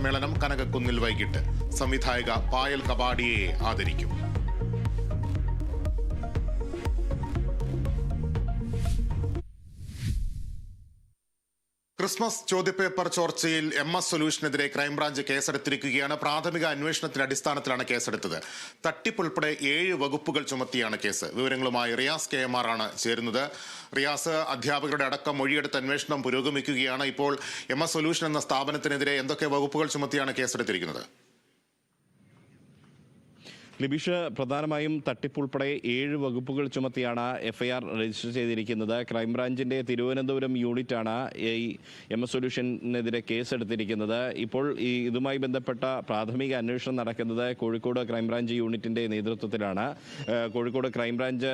സമ്മേളനം കനകക്കുന്നിൽ വൈകിട്ട്. സംവിധായക പായൽ കബാഡിയെ ആദരിക്കും. ക്രിസ്മസ് ചോദ്യപേപ്പർ ചോർച്ചയിൽ MS സൊല്യൂഷനെതിരെ ക്രൈംബ്രാഞ്ച് കേസെടുത്തിരിക്കുകയാണ്. പ്രാഥമിക അന്വേഷണത്തിന്റെ അടിസ്ഥാനത്തിലാണ് കേസെടുത്തത്. തട്ടിപ്പുൾപ്പെടെ 7 വകുപ്പുകൾ ചുമത്തിയാണ് കേസ്. വിവരങ്ങളുമായി റിയാസ് KMR ആണ് ചേരുന്നത്. റിയാസ്, അധ്യാപകരുടെ അടക്കം മൊഴിയെടുത്ത് അന്വേഷണം പുരോഗമിക്കുകയാണ്. ഇപ്പോൾ MS സൊല്യൂഷൻ എന്ന സ്ഥാപനത്തിനെതിരെ എന്തൊക്കെ വകുപ്പുകൾ ചുമത്തിയാണ് കേസെടുത്തിരിക്കുന്നത്? ലിബീഷ്, പ്രധാനമായും തട്ടിപ്പുൾപ്പെടെ 7 വകുപ്പുകൾ ചുമത്തിയാണ് FIR രജിസ്റ്റർ ചെയ്തിരിക്കുന്നത്. ക്രൈംബ്രാഞ്ചിന്റെ തിരുവനന്തപുരം യൂണിറ്റാണ് ഈ MS സൊല്യൂഷനെതിരെ കേസെടുത്തിരിക്കുന്നത്. ഇപ്പോൾ ഇതുമായി ബന്ധപ്പെട്ട പ്രാഥമിക അന്വേഷണം നടക്കുന്നത് കോഴിക്കോട് ക്രൈംബ്രാഞ്ച് യൂണിറ്റിന്റെ നേതൃത്വത്തിലാണ്. കോഴിക്കോട് ക്രൈംബ്രാഞ്ച്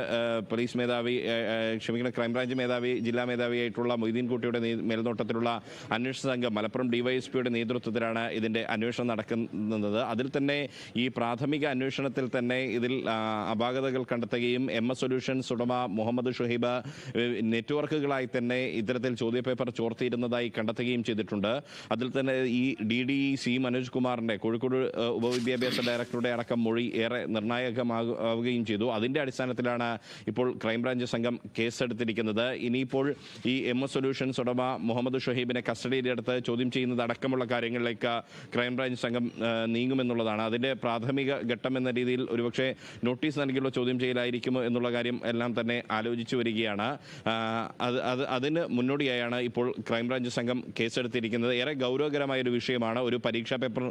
ക്രൈംബ്രാഞ്ച് മേധാവി, ജില്ലാ മേധാവിയായിട്ടുള്ള മൊയ്തീൻ കുട്ടിയുടെ മേൽനോട്ടത്തിലുള്ള അന്വേഷണ സംഘം മലപ്പുറം DYSPയുടെ നേതൃത്വത്തിലാണ് ഇതിന്റെ അന്വേഷണം നടക്കുന്നത്. അതിൽ തന്നെ ഈ പ്രാഥമിക അന്വേഷണ തന്നെ ഇതിൽ അപാകതകൾ കണ്ടെത്തുകയും MS സൊല്യൂഷൻസ് ഉടമ മുഹമ്മദ് ഷുഹൈബ് നെറ്റ്വർക്കുകളായി തന്നെ ഇത്തരത്തിൽ ചോദ്യപേപ്പർ ചോർത്തിയിരുന്നതായി കണ്ടെത്തുകയും ചെയ്തിട്ടുണ്ട്. അതിൽ തന്നെ ഈ DDE മനോജ് കുമാറിന്റെ, കോഴിക്കോട് ഉപവിദ്യാഭ്യാസ ഡയറക്ടറുടെ അടക്കം മൊഴി ഏറെ നിർണായകമാവുകയും ചെയ്തു. അതിന്റെ അടിസ്ഥാനത്തിലാണ് ഇപ്പോൾ ക്രൈംബ്രാഞ്ച് സംഘം കേസെടുത്തിരിക്കുന്നത്. ഇനിയിപ്പോൾ ഈ MS സൊല്യൂഷൻസ് ഉടമ മുഹമ്മദ് ഷുഹൈബിനെ കസ്റ്റഡിയിലെടുത്ത് ചോദ്യം ചെയ്യുന്നത് അടക്കമുള്ള കാര്യങ്ങളിലേക്ക് ക്രൈംബ്രാഞ്ച് സംഘം നീങ്ങുമെന്നുള്ളതാണ്. അതിന്റെ പ്രാഥമിക ഘട്ടം എന്ന രീതിയിൽ ഒരുപക്ഷെ നോട്ടീസ് നൽകിയുള്ള ചോദ്യം ചെയ്യലായിരിക്കുമോ എന്നുള്ള കാര്യം എല്ലാം തന്നെ ആലോചിച്ചു വരികയാണ്. അതിന് മുന്നോടിയായാണ് ഇപ്പോൾ ക്രൈംബ്രാഞ്ച് സംഘം കേസെടുത്തിരിക്കുന്നത്. ഏറെ ഗൗരവകരമായ ഒരു വിഷയമാണ്. ഒരു പരീക്ഷാ പേപ്പർ,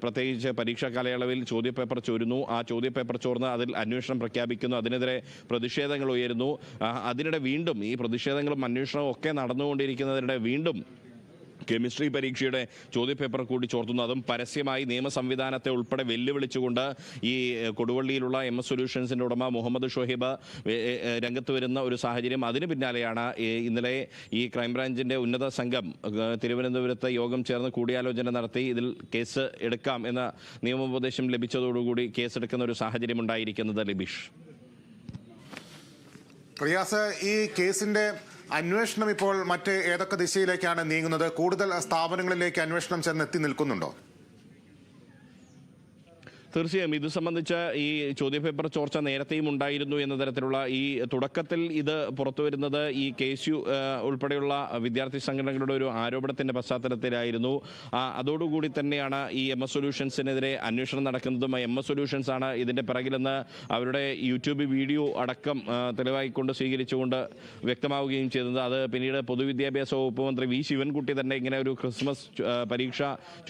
പ്രത്യേകിച്ച് പരീക്ഷാ കാലയളവിൽ ചോദ്യപേപ്പർ ചോരുന്നു. ആ ചോദ്യപേപ്പർ ചോർന്ന് അതിൽ അന്വേഷണം പ്രഖ്യാപിക്കുന്നു. അതിനെതിരെ പ്രതിഷേധങ്ങൾ ഉയരുന്നു. അതിനിടെ വീണ്ടും ഈ പ്രതിഷേധങ്ങളും അന്വേഷണവും ഒക്കെ നടന്നുകൊണ്ടിരിക്കുന്നതിനിടെ വീണ്ടും കെമിസ്ട്രി പരീക്ഷയുടെ ചോദ്യപേപ്പർ കൂടി ചോർത്തുന്നു. അതും പരസ്യമായി നിയമ സംവിധാനത്തെ ഉൾപ്പെടെ വെല്ലുവിളിച്ചുകൊണ്ട് ഈ കൊടുവള്ളിയിലുള്ള MS സൊല്യൂഷൻസിന്റെ ഉടമ മുഹമ്മദ് ഷുഹൈബ് രംഗത്ത് വരുന്ന ഒരു സാഹചര്യം. അതിന് പിന്നാലെയാണ് ഇന്നലെ ഈ ക്രൈംബ്രാഞ്ചിന്റെ ഉന്നത സംഘം തിരുവനന്തപുരത്ത് യോഗം ചേർന്ന് കൂടിയാലോചന നടത്തി ഇതിൽ കേസ് എടുക്കാം എന്ന നിയമോപദേശം ലഭിച്ചതോടുകൂടി കേസെടുക്കുന്ന ഒരു സാഹചര്യം ഉണ്ടായിരിക്കുന്നത്. ലിബീഷ്, റിയാസ്, ഈ കേസിന്റെ അന്വേഷണം ഇപ്പോൾ മറ്റ് ഏതൊക്കെ ദിശയിലേക്കാണ് നീങ്ങുന്നത്? കൂടുതൽ സ്ഥാപനങ്ങളിലേക്ക് അന്വേഷണം ചെന്നെത്തി നിൽക്കുന്നുണ്ടോ? തീർച്ചയായും ഇത് സംബന്ധിച്ച ഈ ചോദ്യപേപ്പർ ചോർച്ച നേരത്തെയും ഉണ്ടായിരുന്നു എന്ന തരത്തിലുള്ള ഈ തുടക്കത്തിൽ ഇത് പുറത്തു വരുന്നത് ഈ KSU ഉൾപ്പെടെയുള്ള വിദ്യാർത്ഥി സംഘടനകളുടെ ഒരു ആരോപണത്തിന്റെ പശ്ചാത്തലത്തിലായിരുന്നു. അതോടുകൂടി തന്നെയാണ് ഈ MS സൊല്യൂഷൻസിനെതിരെ അന്വേഷണം നടക്കുന്നതും. MS സൊല്യൂഷൻസ് ആണ് ഇതിന്റെ പിറകിലെന്ന് അവരുടെ YouTube വീഡിയോ അടക്കം തെളിവായിക്കൊണ്ട് സ്വീകരിച്ചുകൊണ്ട് വ്യക്തമാവുകയും ചെയ്തത്. അത് പിന്നീട് പൊതുവിദ്യാഭ്യാസ വകുപ്പ് മന്ത്രി V ശിവൻകുട്ടി തന്നെ ഇങ്ങനെ ഒരു ക്രിസ്മസ് പരീക്ഷ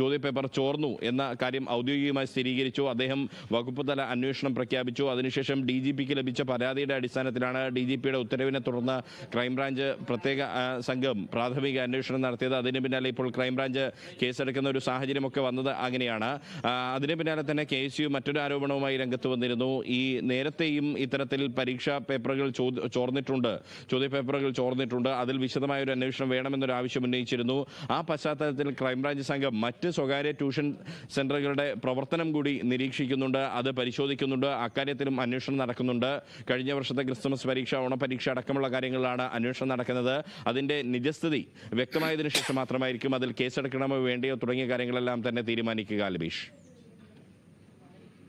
ചോദ്യപേപ്പർ ചോർന്നു എന്ന കാര്യം ഔദ്യോഗികമായി സ്ഥിരീകരിച്ചു. അദ്ദേഹം വകുപ്പ് തല അന്വേഷണം പ്രഖ്യാപിച്ചു. അതിനുശേഷം DGPക്ക് ലഭിച്ച പരാതിയുടെ അടിസ്ഥാനത്തിലാണ് DGPയുടെ ഉത്തരവിനെ തുടർന്ന് ക്രൈംബ്രാഞ്ച് പ്രത്യേക സംഘം പ്രാഥമിക അന്വേഷണം നടത്തിയത്. അതിന് പിന്നാലെ ഇപ്പോൾ ക്രൈംബ്രാഞ്ച് കേസെടുക്കുന്ന ഒരു സാഹചര്യമൊക്കെ വന്നത് അങ്ങനെയാണ്. അതിന് പിന്നാലെ തന്നെ KSU മറ്റൊരു ആരോപണവുമായി രംഗത്ത് വന്നിരുന്നു. ഈ നേരത്തെയും ഇത്തരത്തിൽ പരീക്ഷാ പേപ്പറുകൾ ചോദ്യപേപ്പറുകൾ ചോർന്നിട്ടുണ്ട്. അതിൽ വിശദമായ ഒരു അന്വേഷണം വേണമെന്നൊരു ആവശ്യം ഉന്നയിച്ചിരുന്നു. ആ പശ്ചാത്തലത്തിൽ ക്രൈംബ്രാഞ്ച് സംഘം മറ്റ് സ്വകാര്യ ട്യൂഷൻ സെന്ററുകളുടെ പ്രവർത്തനം കൂടി നിരീക്ഷിക്കുന്നുണ്ട്, അത് പരിശോധിക്കുന്നുണ്ട്. അക്കാര്യത്തിലും അന്വേഷണം നടക്കുന്നുണ്ട്. കഴിഞ്ഞ വർഷത്തെ ക്രിസ്മസ് പരീക്ഷ, ഓണപരീക്ഷ അടക്കമുള്ള കാര്യങ്ങളിലാണ് അന്വേഷണം നടക്കുന്നത്. അതിന്റെ നിജസ്ഥിതി വ്യക്തമായതിനു ശേഷം മാത്രമായിരിക്കും അതിൽ കേസെടുക്കണമോ വേണ്ടിയോ തുടങ്ങിയ കാര്യങ്ങളെല്ലാം തന്നെ തീരുമാനിക്കുക. ലിബീഷ്,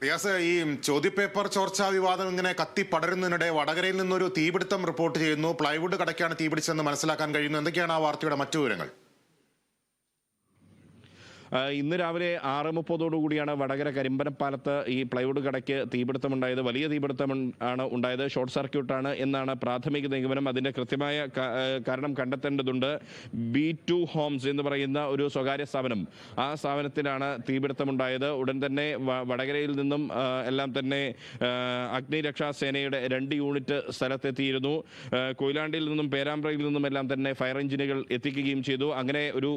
റിയാസ്, ഈ ചോദ്യപേപ്പർ ചോർച്ചാ വിവാദം ഇങ്ങനെ കത്തി പടരുന്നതിനിടെ വടകരയിൽ നിന്നൊരു തീപിടുത്തം റിപ്പോർട്ട് ചെയ്യുന്നു. പ്ലൈവുഡ് കടയ്ക്കാണ് തീപിടിച്ചതെന്ന് മനസ്സിലാക്കാൻ കഴിയുന്നു. എന്തൊക്കെയാണ് ആ വാർത്തയുടെ മറ്റു വിവരങ്ങൾ? ഇന്ന് രാവിലെ 6:30 വടകര കരിമ്പനപ്പാലത്ത് ഈ പ്ലൈവുഡ് കടയ്ക്ക് തീപിടുത്തമുണ്ടായത്. വലിയ തീപിടുത്തം ആണ് ഉണ്ടായത്. ഷോർട്ട് സർക്യൂട്ടാണ് എന്നാണ് പ്രാഥമിക നിഗമനം. അതിൻ്റെ കൃത്യമായ കാരണം കണ്ടെത്തേണ്ടതുണ്ട്. B2 ഹോംസ് എന്ന് പറയുന്ന ഒരു സ്വകാര്യ സ്ഥാപനം, ആ സ്ഥാപനത്തിലാണ് തീപിടുത്തമുണ്ടായത്. ഉടൻ തന്നെ വടകരയിൽ നിന്നും എല്ലാം തന്നെ അഗ്നിരക്ഷാ സേനയുടെ 2 യൂണിറ്റ് സ്ഥലത്തെത്തിയിരുന്നു. കൊയിലാണ്ടിയിൽ നിന്നും പേരാമ്പ്രയിൽ നിന്നും എല്ലാം തന്നെ ഫയർ എഞ്ചിനുകൾ എത്തിക്കുകയും ചെയ്തു. അങ്ങനെ ഒരു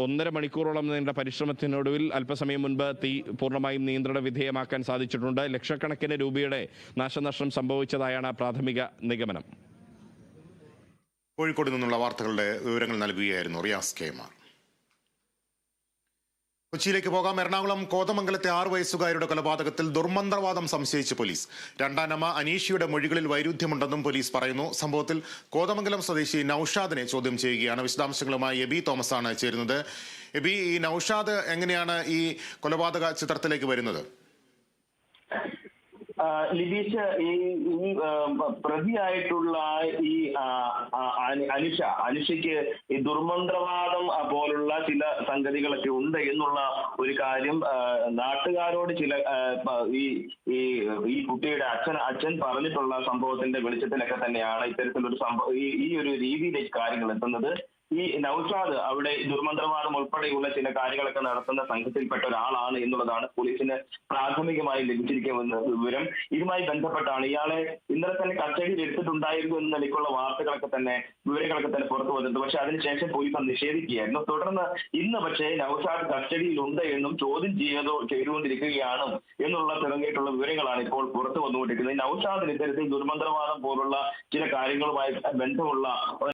1.5 മണിക്കൂറോളം പരിശ്രമത്തിനൊടുവിൽ അല്പസമയം മുൻപ് തീ പൂർണ്ണമായും നിയന്ത്രണ വിധേയമാക്കാൻ സാധിച്ചിട്ടുണ്ട്. ലക്ഷക്കണക്കിന് രൂപയുടെ നാശനഷ്ടം സംഭവിച്ചതായാണ് പ്രാഥമിക നിഗമനം. കോഴിക്കോട് നിന്നുള്ള വാർത്തകളുടെ വിവരങ്ങൾ നൽകുകയായിരുന്നു റിയാസ് KMR. കൊച്ചിയിലേക്ക് പോകാം. എറണാകുളം കോതമംഗലത്തെ 6 വയസ്സുകാരുടെ കൊലപാതകത്തിൽ ദുർമന്ത്രവാദം സംശയിച്ച് പോലീസ്. രണ്ടാനമ്മ അനീഷയുടെ മൊഴികളിൽ വൈരുദ്ധ്യമുണ്ടെന്നും പോലീസ് പറയുന്നു. സംഭവത്തിൽ കോതമംഗലം സ്വദേശി നൌഷാദിനെ ചോദ്യം ചെയ്യുകയാണ്. വിശദാംശങ്ങളുമായി എബി തോമസ് ആണ് ചേരുന്നത്. എബി, ഈ നൌഷാദ് എങ്ങനെയാണ് ഈ കൊലപാതക ചിത്രത്തിലേക്ക് വരുന്നത്? ലിബീഷ്, ഈ പ്രതിയായിട്ടുള്ള ഈ അനുഷയ്ക്ക് ഈ ദുർമന്ത്രവാദം പോലുള്ള ചില സംഗതികളൊക്കെ ഉണ്ട് എന്നുള്ള ഒരു കാര്യം നാട്ടുകാരോട് ചില ഈ കുട്ടിയുടെ അച്ഛൻ പറഞ്ഞിട്ടുള്ള സംഭവത്തിന്റെ വെളിച്ചത്തിലൊക്കെ തന്നെയാണ് ഇത്തരത്തിലൊരു സംഭവം ഈ ഒരു രീതിയിലേക്ക് കാര്യങ്ങൾ എത്തുന്നത്. ഈ നൌഷാദ് അവിടെ ദുർമന്ത്രവാദം ഉൾപ്പെടെയുള്ള ചില കാര്യങ്ങളൊക്കെ നടത്തുന്ന സംഘത്തിൽപ്പെട്ട ഒരാളാണ് എന്നുള്ളതാണ് പോലീസിന് പ്രാഥമികമായി ലഭിച്ചിരിക്കുന്ന വിവരം. ഇതുമായി ബന്ധപ്പെട്ടാണ് ഇയാളെ ഇന്നലെ തന്നെ കസ്റ്റഡിയിൽ എടുത്തിട്ടുണ്ടായിരുന്നു എന്ന നിലയ്ക്കുള്ള വിവരങ്ങളൊക്കെ തന്നെ പുറത്തു വന്നിട്ടുണ്ട്. പക്ഷെ അതിനുശേഷം പോലീസ് നിഷേധിക്കുകയായിരുന്നു. തുടർന്ന് ഇന്ന് പക്ഷേ നൌഷാദ് കസ്റ്റഡിയിലുണ്ട് എന്നും ചോദ്യം ചെയ്തുകൊണ്ടിരിക്കുകയാണ് എന്നുള്ള തുടങ്ങിയിട്ടുള്ള വിവരങ്ങളാണ് ഇപ്പോൾ പുറത്തു വന്നുകൊണ്ടിരിക്കുന്നത്. നൌഷാദിന് ഇത്തരത്തിൽ ദുർമന്ത്രവാദം പോലുള്ള ചില കാര്യങ്ങളുമായി ബന്ധമുള്ള